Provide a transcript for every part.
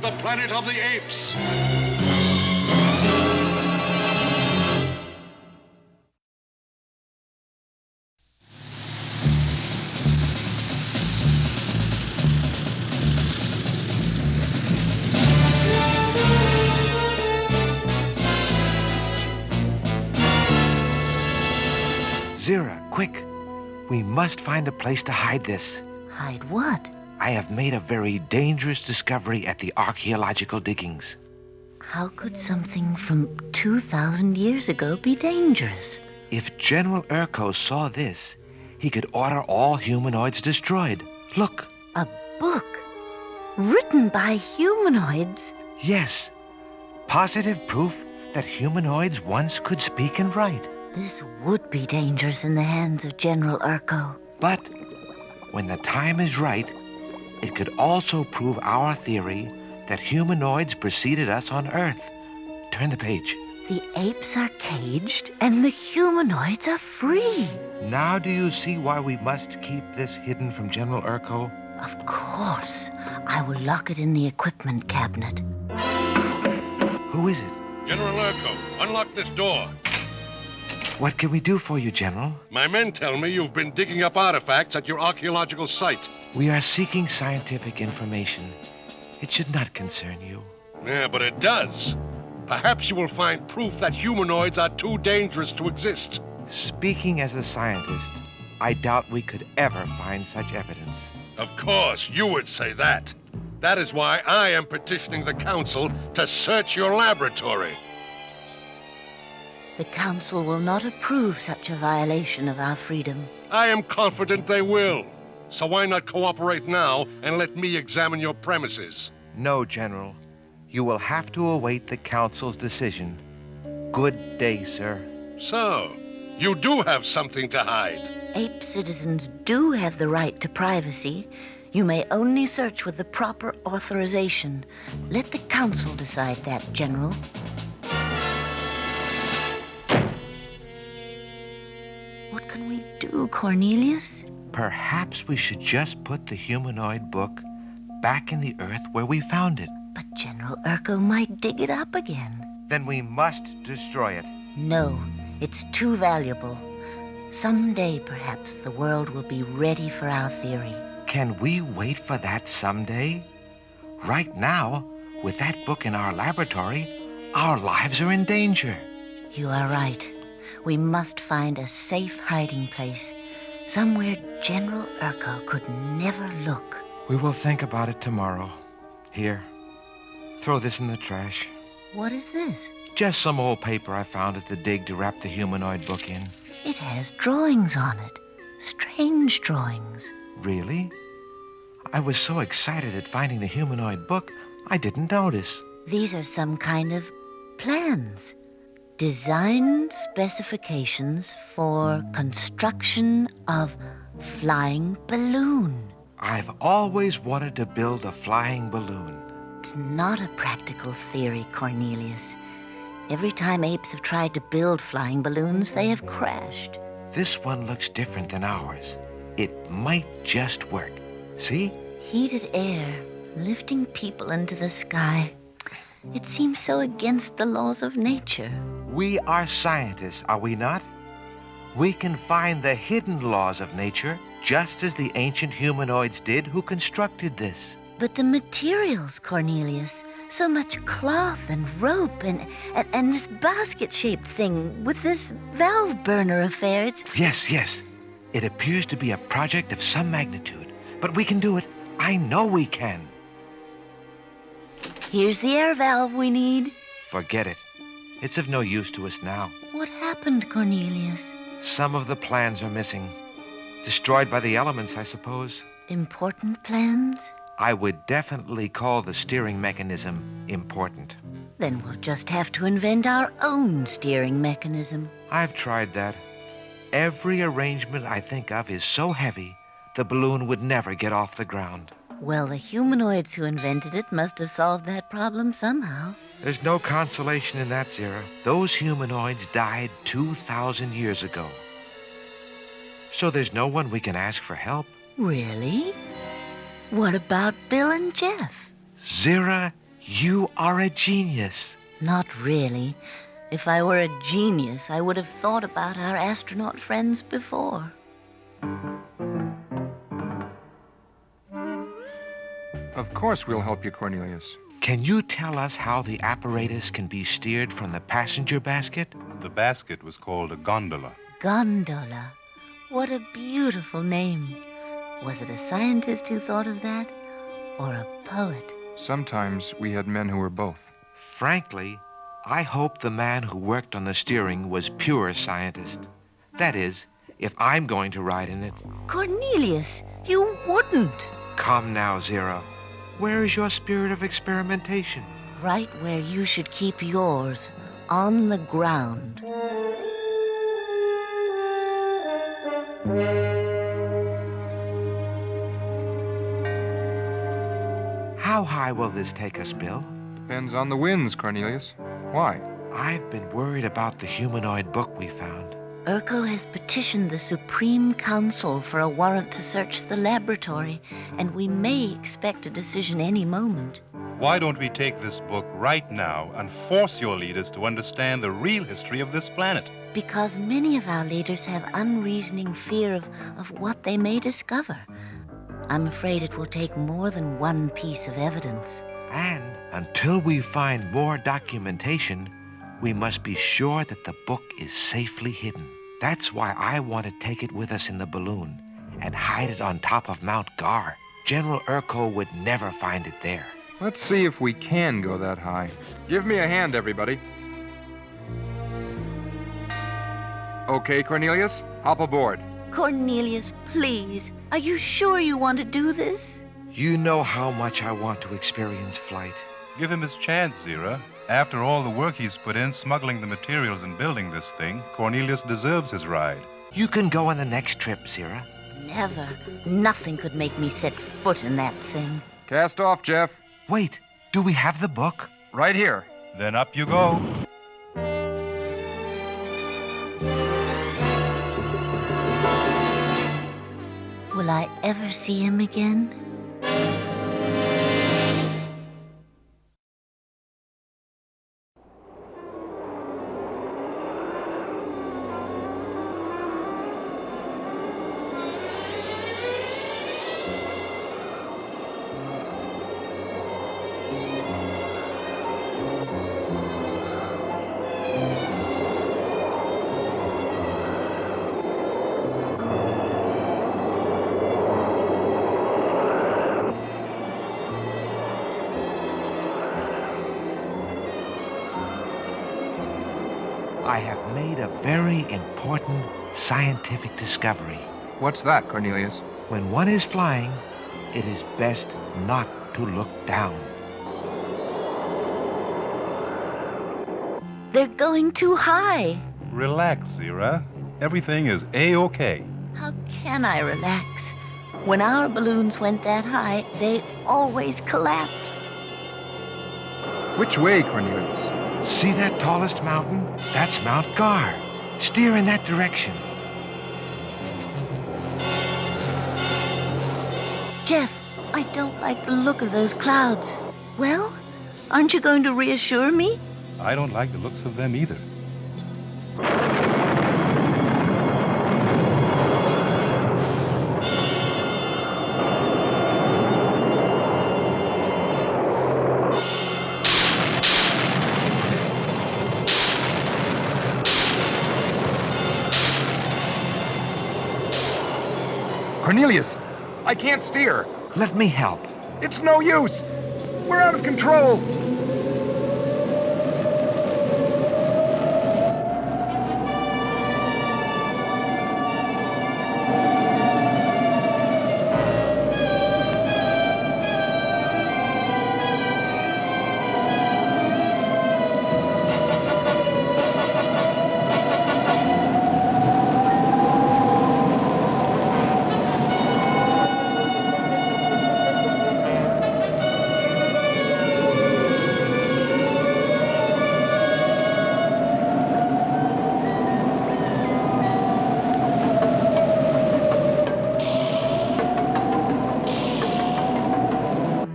to the planet of the apes. Zira, quick. We must find a place to hide this. Hide what? I have made a very dangerous discovery at the archaeological diggings. How could something from 2,000 years ago be dangerous? If General Urko saw this, he could order all humanoids destroyed. Look. A book? Written by humanoids? Yes. Positive proof that humanoids once could speak and write. This would be dangerous in the hands of General Urko. But when the time is right, it could also prove our theory that humanoids preceded us on Earth. Turn the page. The apes are caged and the humanoids are free. Now do you see why we must keep this hidden from General Urko? Of course. I will lock it in the equipment cabinet. Who is it? General Urko, unlock this door. What can we do for you, General? My men tell me you've been digging up artifacts at your archaeological site. We are seeking scientific information. It should not concern you. Yeah, but it does. Perhaps you will find proof that humanoids are too dangerous to exist. Speaking as a scientist, I doubt we could ever find such evidence. Of course, you would say that. That is why I am petitioning the Council to search your laboratory. The Council will not approve such a violation of our freedom. I am confident they will. So why not cooperate now and let me examine your premises? No, General. You will have to await the Council's decision. Good day, sir. So, you do have something to hide. Ape citizens do have the right to privacy. You may only search with the proper authorization. Let the Council decide that, General. What can we do, Cornelius? Perhaps we should just put the humanoid book back in the earth where we found it. But General Urko might dig it up again. Then we must destroy it. No, it's too valuable. Someday, perhaps, the world will be ready for our theory. Can we wait for that someday? Right now, with that book in our laboratory, our lives are in danger. You are right. We must find a safe hiding place, somewhere General Urko could never look. We will think about it tomorrow. Here, throw this in the trash. What is this? Just some old paper I found at the dig to wrap the humanoid book in. It has drawings on it. Strange drawings. Really? I was so excited at finding the humanoid book, I didn't notice. These are some kind of plans. Design specifications for construction of flying balloon. I've always wanted to build a flying balloon. It's not a practical theory, Cornelius. Every time apes have tried to build flying balloons, they have crashed. This one looks different than ours. It might just work. See? Heated air, lifting people into the sky. It seems so against the laws of nature. We are scientists, are we not? We can find the hidden laws of nature, just as the ancient humanoids did who constructed this. But the materials, Cornelius, so much cloth and rope and this basket-shaped thing with this valve burner affair, it's... Yes. It appears to be a project of some magnitude. But we can do it. I know we can. Here's the air valve we need. Forget it. It's of no use to us now. What happened, Cornelius? Some of the plans are missing. Destroyed by the elements, I suppose. Important plans? I would definitely call the steering mechanism important. Then we'll just have to invent our own steering mechanism. I've tried that. Every arrangement I think of is so heavy, the balloon would never get off the ground. Well, the humanoids who invented it must have solved that problem somehow. There's no consolation in that, Zira. Those humanoids died 2,000 years ago. So there's no one we can ask for help. Really? What about Bill and Jeff? Zira, You are a genius. Not really. If I were a genius, I would have thought about our astronaut friends before. Of course we'll help you, Cornelius. Can you tell us how the apparatus can be steered from the passenger basket? The basket was called a gondola. Gondola. What a beautiful name. Was it a scientist who thought of that? Or a poet? Sometimes we had men who were both. Frankly, I hope the man who worked on the steering was pure scientist. That is, if I'm going to ride in it. Cornelius, you wouldn't. Come now, Zero. Where is your spirit of experimentation? Right where you should keep yours, on the ground. How high will this take us, Bill? Depends on the winds, Cornelius. Why? I've been worried about the humanoid book we found. Urko has petitioned the Supreme Council for a warrant to search the laboratory, and we may expect a decision any moment. Why don't we take this book right now and force your leaders to understand the real history of this planet? Because many of our leaders have unreasoning fear of what they may discover. I'm afraid it will take more than one piece of evidence. And until we find more documentation, we must be sure that the book is safely hidden. That's why I want to take it with us in the balloon and hide it on top of Mount Gar. General Urko would never find it there. Let's see if we can go that high. Give me a hand, everybody. Okay, Cornelius, hop aboard. Cornelius, please, are you sure you want to do this? You know how much I want to experience flight. Give him his chance, Zira. After all the work he's put in smuggling the materials and building this thing, Cornelius deserves his ride. You can go on the next trip, Zira. Never. Nothing could make me set foot in that thing. Cast off, Jeff. Wait, do we have the book? Right here. Then up you go. Will I ever see him again? I have made a very important scientific discovery. What's that, Cornelius? When one is flying, it is best not to look down. They're going too high. Relax, Zira. Everything is A-OK. How can I relax? When our balloons went that high, they always collapsed. Which way, Cornelius? See that tallest mountain? That's Mount Gar. Steer in that direction. Jeff, I don't like the look of those clouds. Well, aren't you going to reassure me? I don't like the looks of them either. Cornelius, I can't steer. Let me help. It's no use. We're out of control.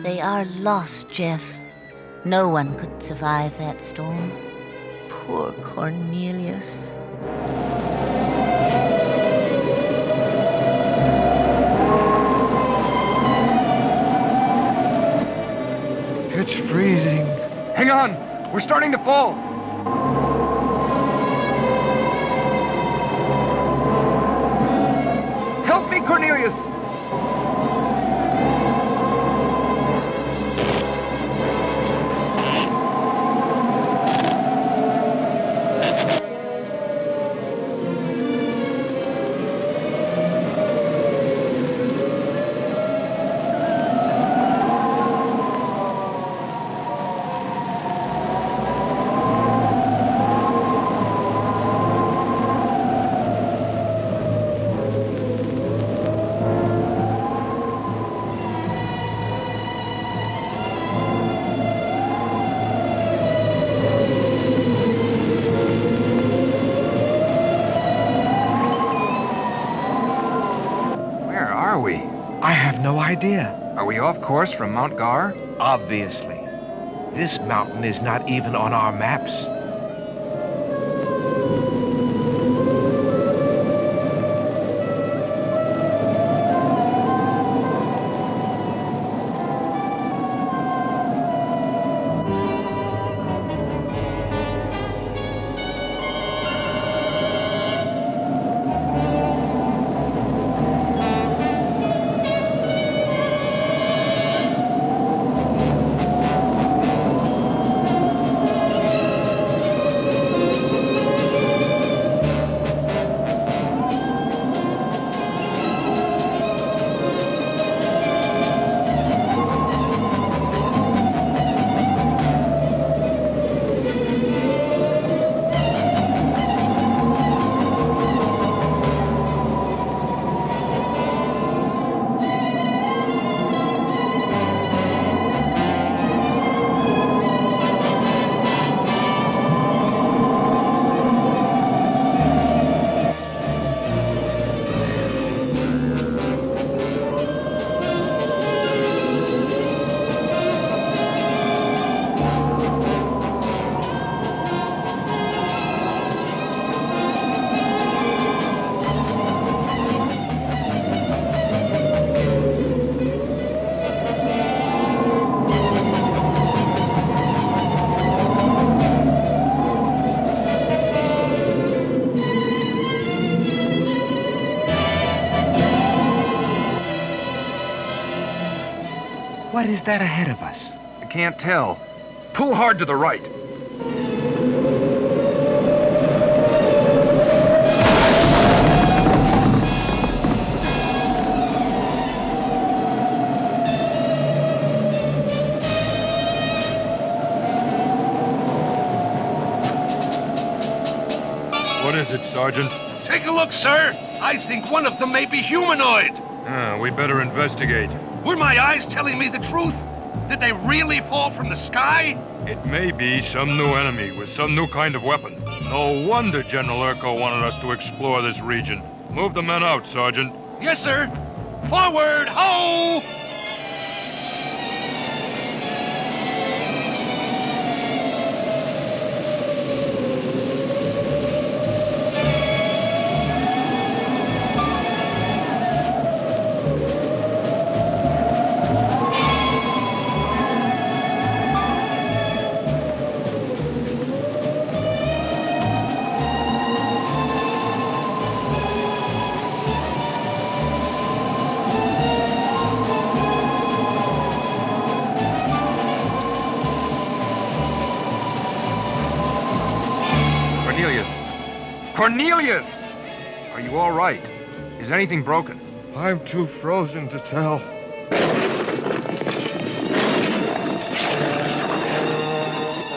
They are lost, Jeff. No one could survive that storm. Poor Cornelius. It's freezing. Hang on! We're starting to fall! Help me, Cornelius! I have no idea. Are we off course from Mount Gar? Obviously. This mountain is not even on our maps. What is that ahead of us? I can't tell. Pull hard to the right. What is it, Sergeant? Take a look, sir. I think one of them may be humanoid. We better investigate. Were my eyes telling me the truth? Did they really fall from the sky? It may be some new enemy with some new kind of weapon. No wonder General Urko wanted us to explore this region. Move the men out, Sergeant. Yes, sir. Forward, ho! Cornelius! Are you all right? Is anything broken? I'm too frozen to tell.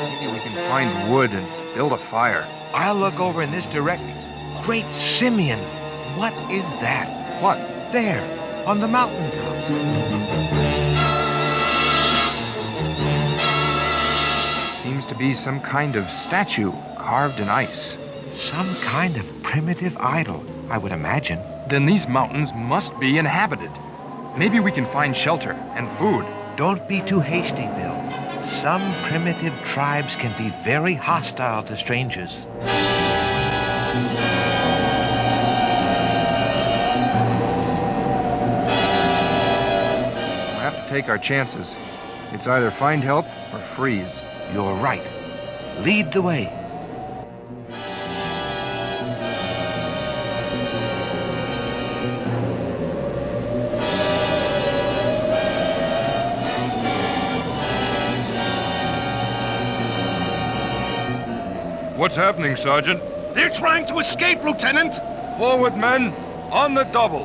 Maybe we can find wood and build a fire. I'll look over in this direction. Great Simeon! What is that? What? There, on the mountaintop. Seems to be some kind of statue carved in ice. Some kind of primitive idol, I would imagine. Then these mountains must be inhabited. Maybe we can find shelter and food. Don't be too hasty, Bill. Some primitive tribes can be very hostile to strangers. We'll have to take our chances. It's either find help or freeze. You're right. Lead the way. What's happening, Sergeant? They're trying to escape, Lieutenant! Forward, men! On the double!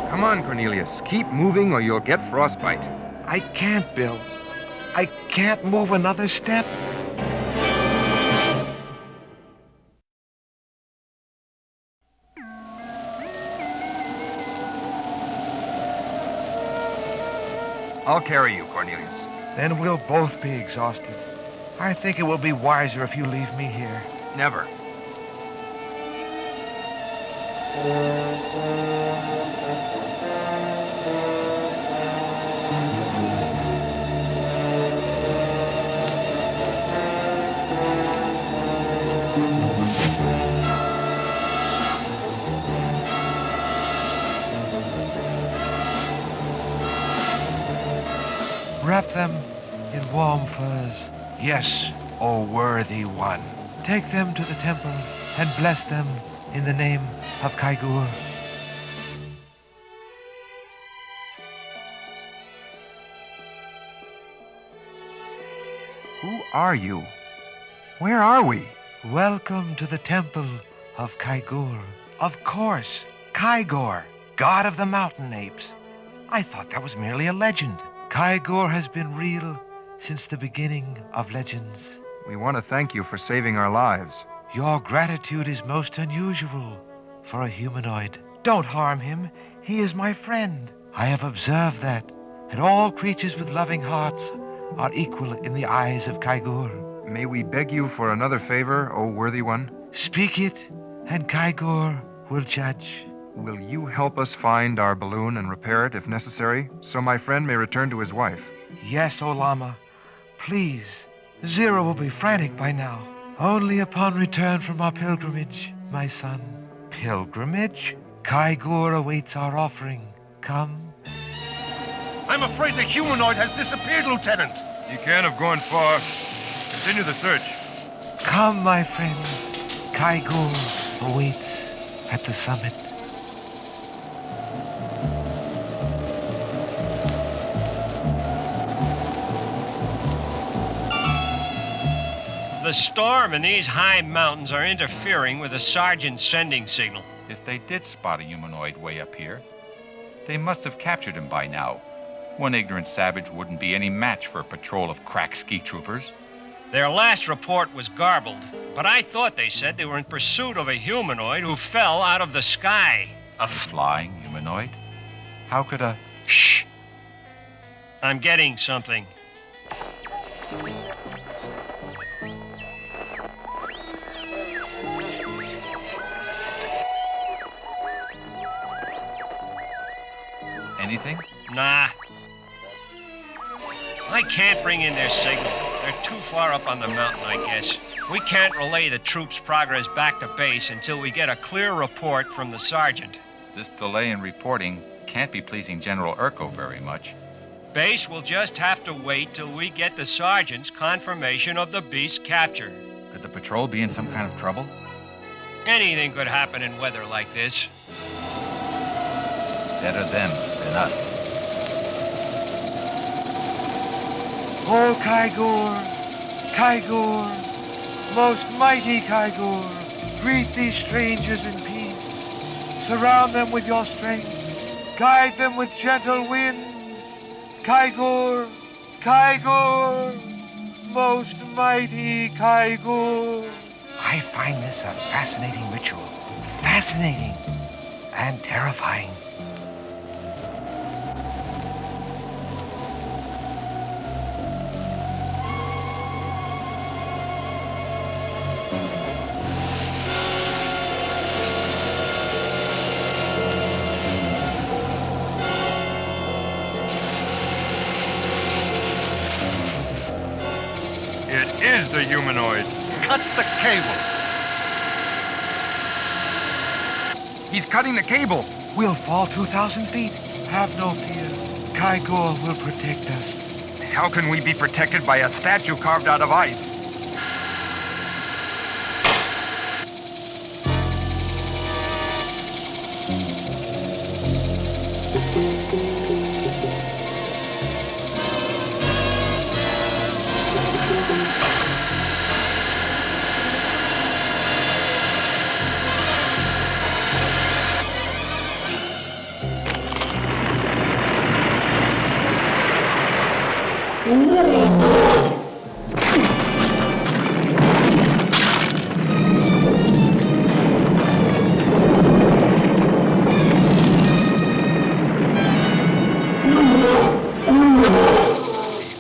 Come on, Cornelius. Keep moving or you'll get frostbite. I can't, Bill. I can't move another step. I'll carry you, Cornelius. Then we'll both be exhausted. I think it will be wiser if you leave me here. Never. Wrap them in warm furs. Yes, O worthy one. Take them to the temple and bless them in the name of Kaigur. Who are you? Where are we? Welcome to the temple of Kaigur. Of course, Kaigor, god of the mountain apes. I thought that was merely a legend. Kaigor has been real since the beginning of legends. We want to thank you for saving our lives. Your gratitude is most unusual for a humanoid. Don't harm him. He is my friend. I have observed that all creatures with loving hearts are equal in the eyes of Kaigor. May we beg you for another favor, O worthy one? Speak it, and Kaigor will judge. Will you help us find our balloon and repair it if necessary, so my friend may return to his wife? Yes, O Lama. Please. Zero will be frantic by now. Only upon return from our pilgrimage, my son. Pilgrimage? Kaigor awaits our offering. Come. I'm afraid the humanoid has disappeared, Lieutenant. You can't have gone far. Continue the search. Come, my friends. Kaigor awaits at the summit. The storm and these high mountains are interfering with the sergeant's sending signal. If they did spot a humanoid way up here, they must have captured him by now. One ignorant savage wouldn't be any match for a patrol of crack ski troopers. Their last report was garbled, but I thought they said they were in pursuit of a humanoid who fell out of the sky. A flying humanoid? How could a... Shh! I'm getting something. Anything? Nah. I can't bring in their signal. They're too far up on the mountain, I guess. We can't relay the troops' progress back to base until we get a clear report from the sergeant. This delay in reporting can't be pleasing General Urko very much. Base will just have to wait till we get the sergeant's confirmation of the beast's capture. Could the patrol be in some kind of trouble? Anything could happen in weather like this. Better them than us. O Kaigor, Kaigor, most mighty Kaigor, greet these strangers in peace. Surround them with your strength. Guide them with gentle winds. Kaigor, Kaigor, most mighty Kaigor. I find this a fascinating ritual. Fascinating and terrifying. is the humanoid. Cut the cable. He's cutting the cable. We'll fall 2,000 feet. Have no fear. Kaigor will protect us. How can we be protected by a statue carved out of ice?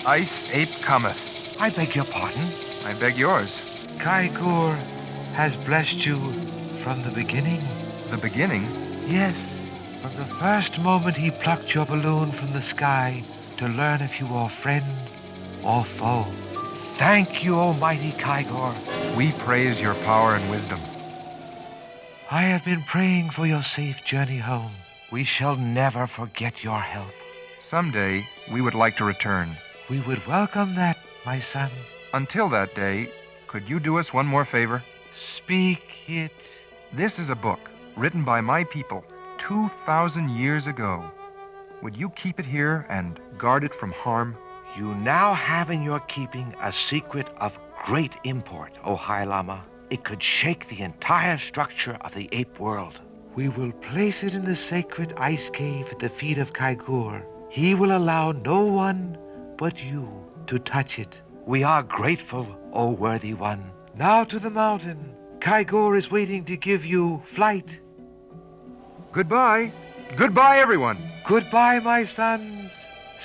Ice ape cometh. I beg your pardon. I beg yours. Kaigor has blessed you from the beginning. The beginning? Yes, from the first moment he plucked your balloon from the sky to learn if you were friend or foe. Thank you, almighty Kaigor. We praise your power and wisdom. I have been praying for your safe journey home. We shall never forget your help. Someday, we would like to return. We would welcome that, my son. Until that day, could you do us one more favor? Speak it. This is a book written by my people 2,000 years ago. Would you keep it here and guard it from harm? You now have in your keeping a secret of great import, O High Lama. It could shake the entire structure of the ape world. We will place it in the sacred ice cave at the feet of Kaigor. He will allow no one but you to touch it. We are grateful, O worthy one. Now to the mountain. Kaigor is waiting to give you flight. Goodbye. Goodbye, everyone. Goodbye, my sons.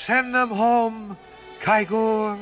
Send them home, Kaigor.